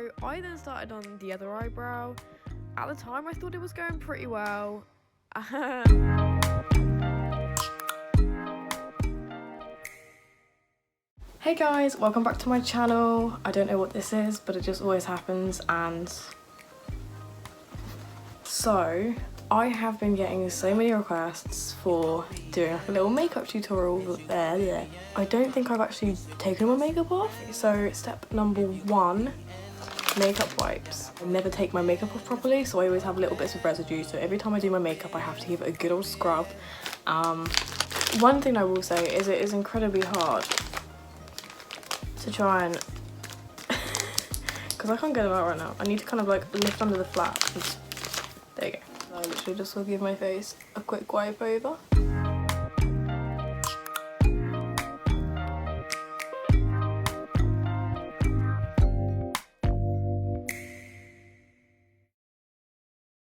So I then started on the other eyebrow. At the time I thought it was going pretty well. Hey guys, welcome back to my channel. I don't know what this is, but it just always happens. And so I have been getting so many requests for doing like a little makeup tutorial there. I don't think I've actually taken my makeup off. So step number 1, makeup wipes. I never take my makeup off properly, so I always have little bits of residue. So every time I do my makeup, I have to give it a good old scrub. One thing I will say is it is incredibly hard to try and because I can't get it out right now. I need to kind of like lift under the flap. There you go. I literally just will give my face a quick wipe over.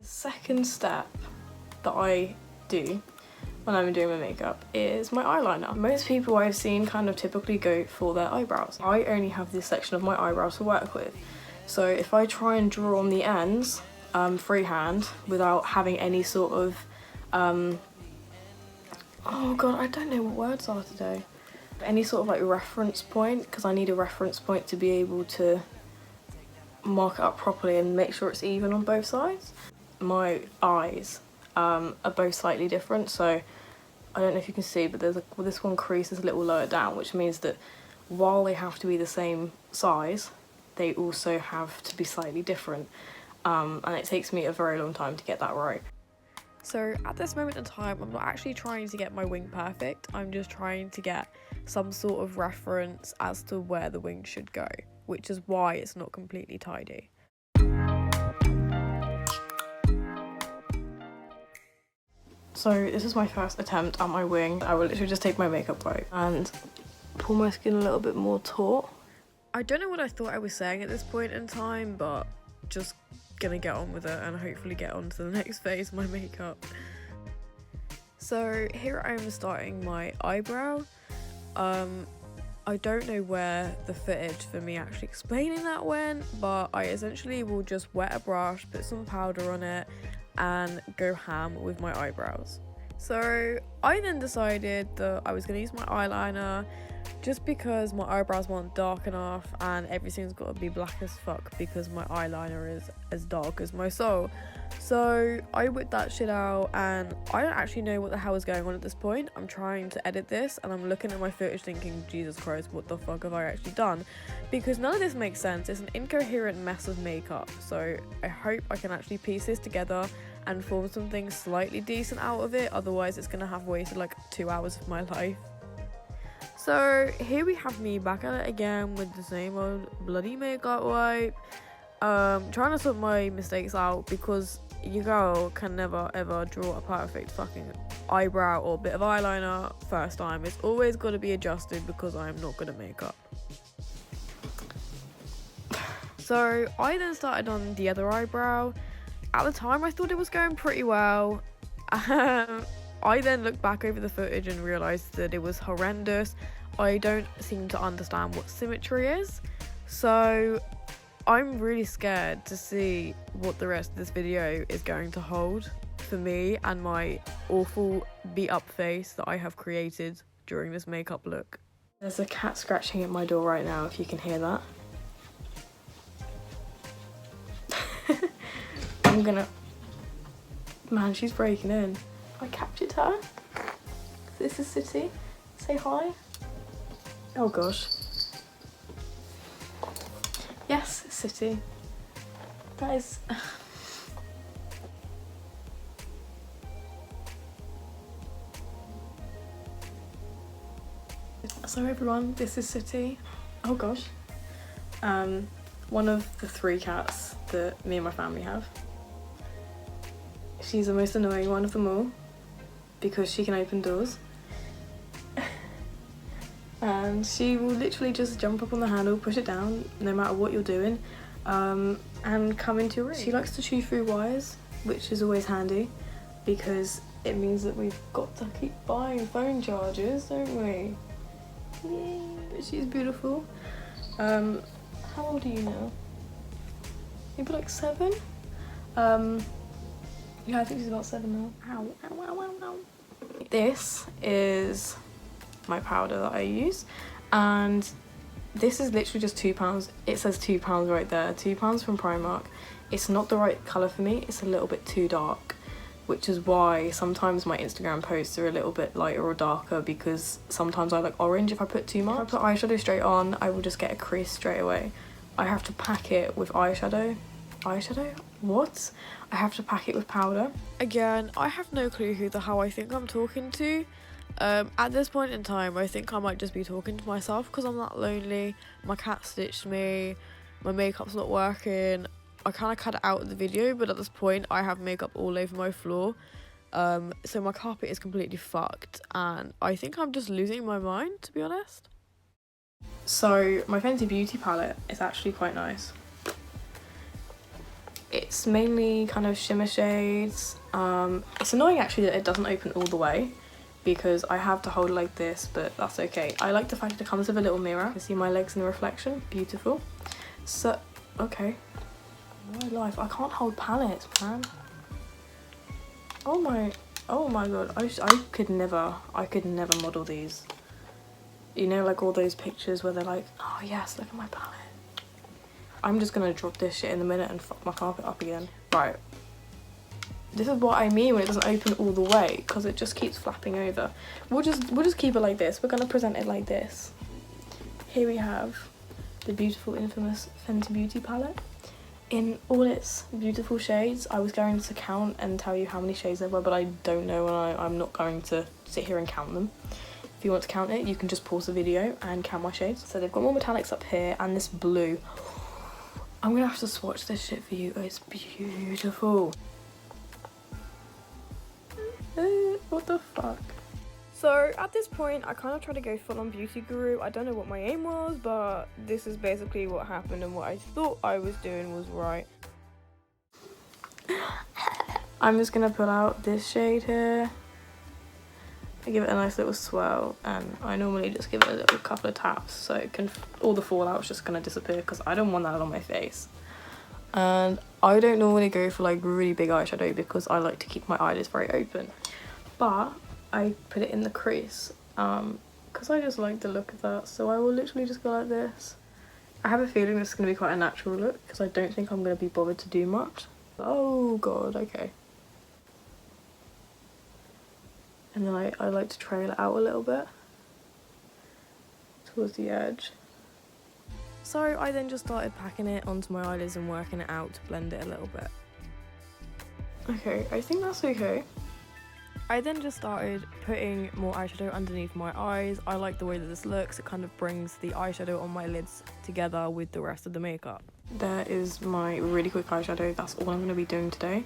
The second step that I do when I'm doing my makeup is my eyeliner. Most people I've seen kind of typically go for their eyebrows. I only have this section of my eyebrows to work with. So if I try and draw on the ends freehand without having any sort of, oh god, I don't know what words are today. Any sort of like reference point, because I need a reference point to be able to mark it up properly and make sure it's even on both sides. My eyes are both slightly different, so I don't know if you can see, but there's this one crease is a little lower down, which means that while they have to be the same size, they also have to be slightly different, and it takes me a very long time to get that right. So at this moment in time, I'm not actually trying to get my wing perfect, I'm just trying to get some sort of reference as to where the wing should go, which is why it's not completely tidy. So this is my first attempt at my wing. I will literally just take my makeup wipe and pull my skin a little bit more taut. I don't know what I thought I was saying at this point in time, but just gonna get on with it and hopefully get on to the next phase of my makeup. So here I am starting my eyebrow. I don't know where the footage for me actually explaining that went, but I essentially will just wet a brush, put some powder on it, and go ham with my eyebrows. So I then decided that I was going to use my eyeliner just because my eyebrows weren't dark enough and everything's got to be black as fuck because my eyeliner is as dark as my soul. So I whipped that shit out and I don't actually know what the hell is going on at this point. I'm trying to edit this and I'm looking at my footage thinking, Jesus Christ, what the fuck have I actually done? Because none of this makes sense. It's an incoherent mess of makeup. So I hope I can actually piece this together and form something slightly decent out of it. Otherwise it's gonna have wasted like 2 hours of my life. So here we have me back at it again with the same old bloody makeup wipe. Trying to sort my mistakes out because your girl can never ever draw a perfect fucking eyebrow or bit of eyeliner first time. It's always got to be adjusted because I'm not good at makeup. So I then started on the other eyebrow. At the time I thought it was going pretty well. I then looked back over the footage and realised that it was horrendous. I don't seem to understand what symmetry is. So I'm really scared to see what the rest of this video is going to hold for me and my awful beat up face that I have created during this makeup look. There's a cat scratching at my door right now, if you can hear that. I'm gonna... Man, she's breaking in. I captured her. This is City. Say hi. Oh gosh. Yes, City. That is... So everyone, this is City. Oh gosh. One of the 3 cats that me and my family have. She's the most annoying one of them all because she can open doors. And she will literally just jump up on the handle, push it down, no matter what you're doing, and come into your room. She likes to chew through wires, which is always handy because it means that we've got to keep buying phone chargers, don't we? Yay, but she's beautiful. How old are you now? maybe like 7. Yeah, I think she's about 7 now. Ow, ow, ow, ow, ow. This is my powder that I use, and this is literally just £2. It says £2 right there, £2 from Primark. It's not the right colour for me, it's a little bit too dark, which is why sometimes my Instagram posts are a little bit lighter or darker, because sometimes I like orange if I put too much. If I put eyeshadow straight on, I will just get a crease straight away. I have to pack it with eyeshadow. Eyeshadow? What? I have to pack it with powder. Again, I have no clue who the hell I think I'm talking to. At this point in time, I think I might just be talking to myself because I'm that lonely. My cat stitched me, my makeup's not working. I kind of cut it out of the video, but at this point I have makeup all over my floor. So my carpet is completely fucked, and I think I'm just losing my mind, to be honest. So my Fenty Beauty palette is actually quite nice. It's mainly kind of shimmer shades. It's annoying actually that it doesn't open all the way, because I have to hold it like this, but that's okay. I like the fact that it comes with a little mirror. You can see my legs in the reflection, beautiful. So, okay. My life, I can't hold palettes, man. Oh my god, I could never model these. You know, like all those pictures where they're like, oh yes, look at my palette. I'm just gonna drop this shit in a minute and fuck my carpet up again. Right. This is what I mean when it doesn't open all the way, because it just keeps flapping over. We'll just keep it like this. We're gonna present it like this. Here we have the beautiful, infamous Fenty Beauty palette in all its beautiful shades. I was going to count and tell you how many shades there were, but I don't know, and I'm not going to sit here and count them. If you want to count it, you can just pause the video and count my shades. So they've got more metallics up here and this blue. I'm gonna have to swatch this shit for you. It's beautiful. What the fuck? So at this point, I kind of tried to go full on beauty guru. I don't know what my aim was, but this is basically what happened, and what I thought I was doing was right. I'm just gonna pull out this shade here. I give it a nice little swirl, and I normally just give it a little couple of taps so it can, all the fallout's just gonna disappear, because I don't want that on my face. And I don't normally go for like really big eyeshadow because I like to keep my eyelids very open, but I put it in the crease because I just like the look of that. So I will literally just go like this. I have a feeling this is going to be quite a natural look because I don't think I'm going to be bothered to do much. Oh god, okay. And then I like to trail it out a little bit towards the edge. So I then just started packing it onto my eyelids and working it out to blend it a little bit. Okay, I think that's okay. I then just started putting more eyeshadow underneath my eyes. I like the way that this looks. It kind of brings the eyeshadow on my lids together with the rest of the makeup. There is my really quick eyeshadow. That's all I'm going to be doing today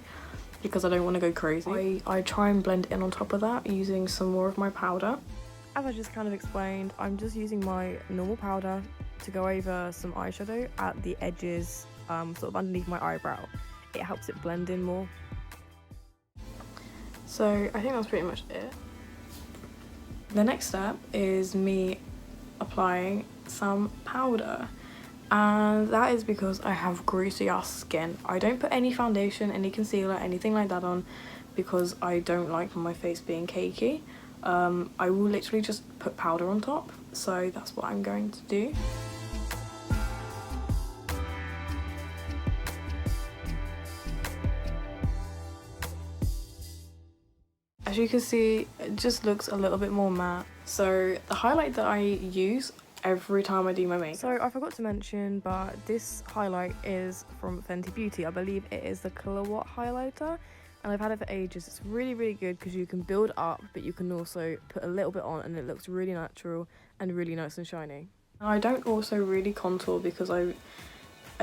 because I don't want to go crazy. I try and blend in on top of that using some more of my powder. As I just kind of explained, I'm just using my normal powder to go over some eyeshadow at the edges, sort of underneath my eyebrow. It helps it blend in more. So I think that's pretty much it. The next step is me applying some powder, and that is because I have greasy ass skin. I don't put any foundation, any concealer, anything like that on because I don't like my face being cakey. I will literally just put powder on top, so that's what I'm going to do. As you can see, it just looks a little bit more matte. So the highlight that I use every time I do my makeup. So I forgot to mention, but this highlight is from Fenty Beauty. I believe it is the Kilowatt highlighter, and I've had it for ages. It's really, really good because you can build up, but you can also put a little bit on and it looks really natural and really nice and shiny. I don't also really contour because I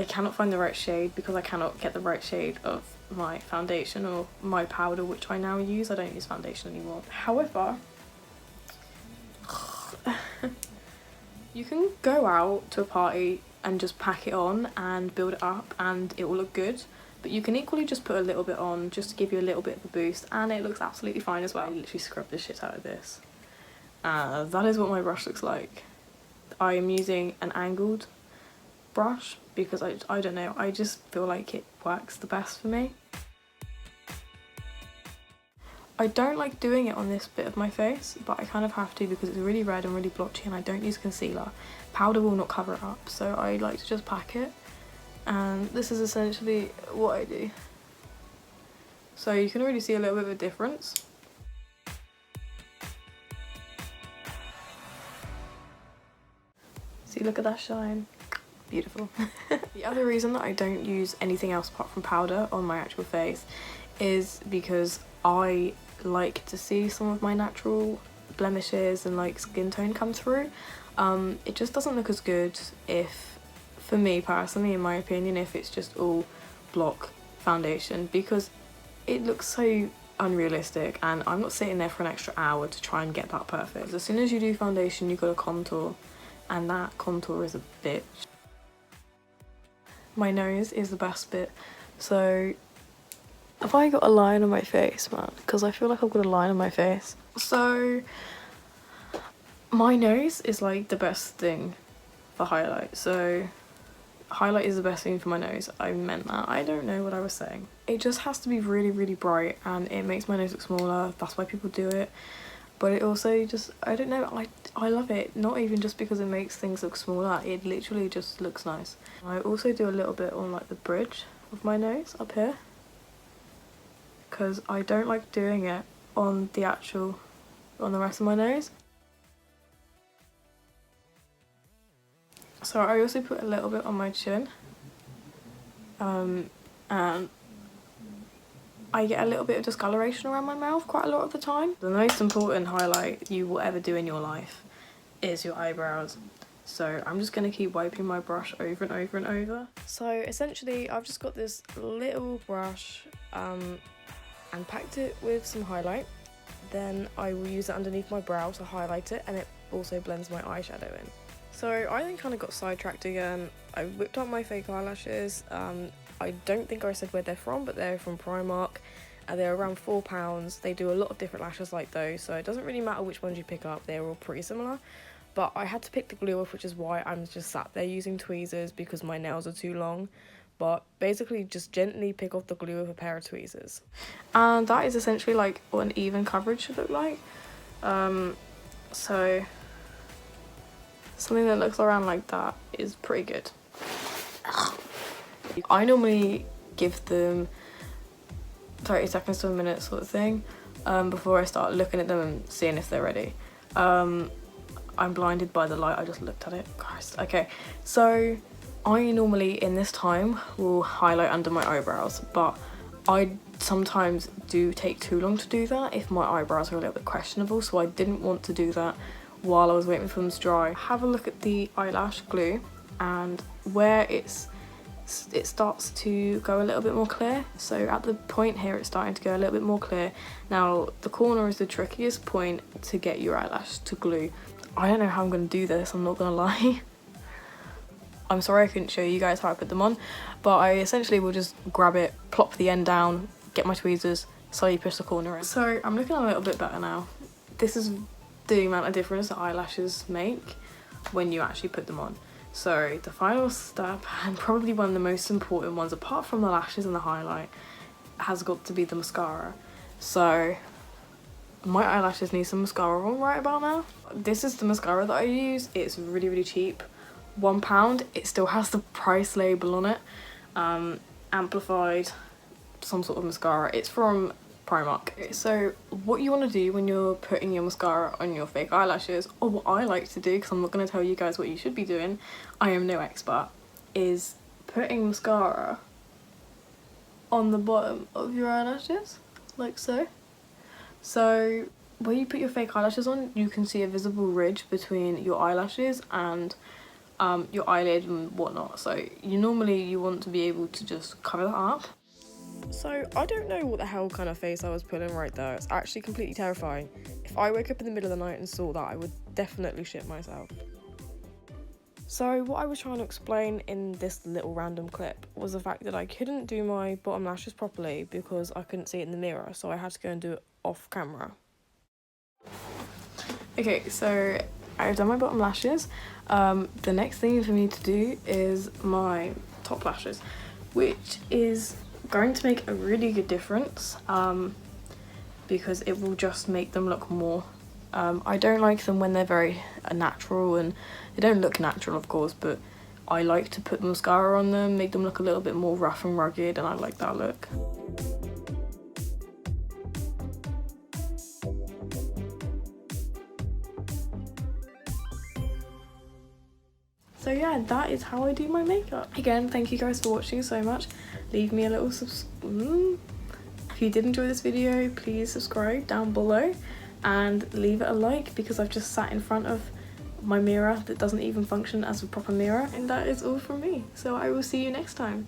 cannot find the right shade, because I cannot get the right shade of my foundation or my powder, which I now use. I don't use foundation anymore. However, you can go out to a party and just pack it on and build it up and it will look good, but you can equally just put a little bit on just to give you a little bit of a boost, and it looks absolutely fine as well. I literally scrub the shit out of this. That is what my brush looks like. I am using an angled brush because I don't know, I just feel like it works the best for me. I don't like doing it on this bit of my face, but I kind of have to because it's really red and really blotchy and I don't use concealer. Powder will not cover it up, so I like to just pack it. And this is essentially what I do. So you can already see a little bit of a difference. See, look at that shine. Beautiful. The other reason that I don't use anything else apart from powder on my actual face is because I like to see some of my natural blemishes and like skin tone come through. It just doesn't look as good if, for me personally, in my opinion, if it's just all block foundation, because it looks so unrealistic and I'm not sitting there for an extra hour to try and get that perfect. As soon as you do foundation, you've got to contour, and that contour is a bitch. My nose is the best bit, so have I got a line on my face, man? Because I feel like I've got a line on my face. So my nose is like the best thing for highlight. So highlight is the best thing for my nose. I meant that. I don't know what I was saying. It just has to be really, really bright and it makes my nose look smaller. That's why people do it. But it also just, I don't know, I love it. Not even just because it makes things look smaller. It literally just looks nice. I also do a little bit on like the bridge of my nose up here, because I don't like doing it on the rest of my nose. So I also put a little bit on my chin, and I get a little bit of discoloration around my mouth quite a lot of the time. The most important highlight you will ever do in your life is your eyebrows. So I'm just going to keep wiping my brush over and over and over. So essentially I've just got this little brush and packed it with some highlight. Then I will use it underneath my brow to highlight it, and it also blends my eyeshadow in. So I then kind of got sidetracked again. I whipped up my fake eyelashes. I don't think I said where they're from, but they're from Primark. They're around £4. They do a lot of different lashes like those, so it doesn't really matter which ones you pick up, they're all pretty similar. But I had to pick the glue off, which is why I'm just sat there using tweezers because my nails are too long. But basically just gently pick off the glue with a pair of tweezers. And that is essentially like what an even coverage should look like. So something that looks around like that is pretty good. I normally give them 30 seconds to a minute sort of thing before I start looking at them and seeing if they're ready. I'm blinded by the light, I just looked at it. Christ. Okay, so I normally in this time will highlight under my eyebrows, but I sometimes do take too long to do that if my eyebrows are a little bit questionable, so I didn't want to do that while I was waiting for them to dry. Have a look at the eyelash glue, and where it starts to go a little bit more clear. So at the point here it's starting to go a little bit more clear. Now the corner is the trickiest point to get your eyelash to glue. I don't know how I'm going to do this, I'm not going to lie. I'm sorry I couldn't show you guys how I put them on, but I essentially will just grab it, plop the end down, get my tweezers, slowly push the corner in. So I'm looking a little bit better now. This is the amount of difference that eyelashes make when you actually put them on. So the final step, and probably one of the most important ones apart from the lashes and the highlight, has got to be the mascara. So my eyelashes need some mascara on right about now. This is the mascara that I use. It's really, really cheap. £1. It still has the price label on it. Amplified, some sort of mascara. It's from Primark. Okay, so what you want to do when you're putting your mascara on your fake eyelashes, or what I like to do, because I'm not going to tell you guys what you should be doing, I am no expert, is putting mascara on the bottom of your eyelashes, like so. So when you put your fake eyelashes on, you can see a visible ridge between your eyelashes and your eyelid and whatnot. So you want to be able to just cover that up. So I don't know what the hell kind of face I was pulling right there. It's actually completely terrifying. If I woke up in the middle of the night and saw that, I would definitely shit myself. So what I was trying to explain in this little random clip was the fact that I couldn't do my bottom lashes properly because I couldn't see it in the mirror, so I had to go and do it off camera. Okay, so I've done my bottom lashes. The next thing for me to do is my top lashes, which is going to make a really good difference, because it will just make them look more. I don't like them when they're very natural, and they don't look natural of course, but I like to put mascara on them, make them look a little bit more rough and rugged, and I like that look. So yeah, that is how I do my makeup. Again, thank you guys for watching so much. Leave me a little if you did enjoy this video, please subscribe down below and leave it a like, because I've just sat in front of my mirror that doesn't even function as a proper mirror. And that is all from me. So I will see you next time.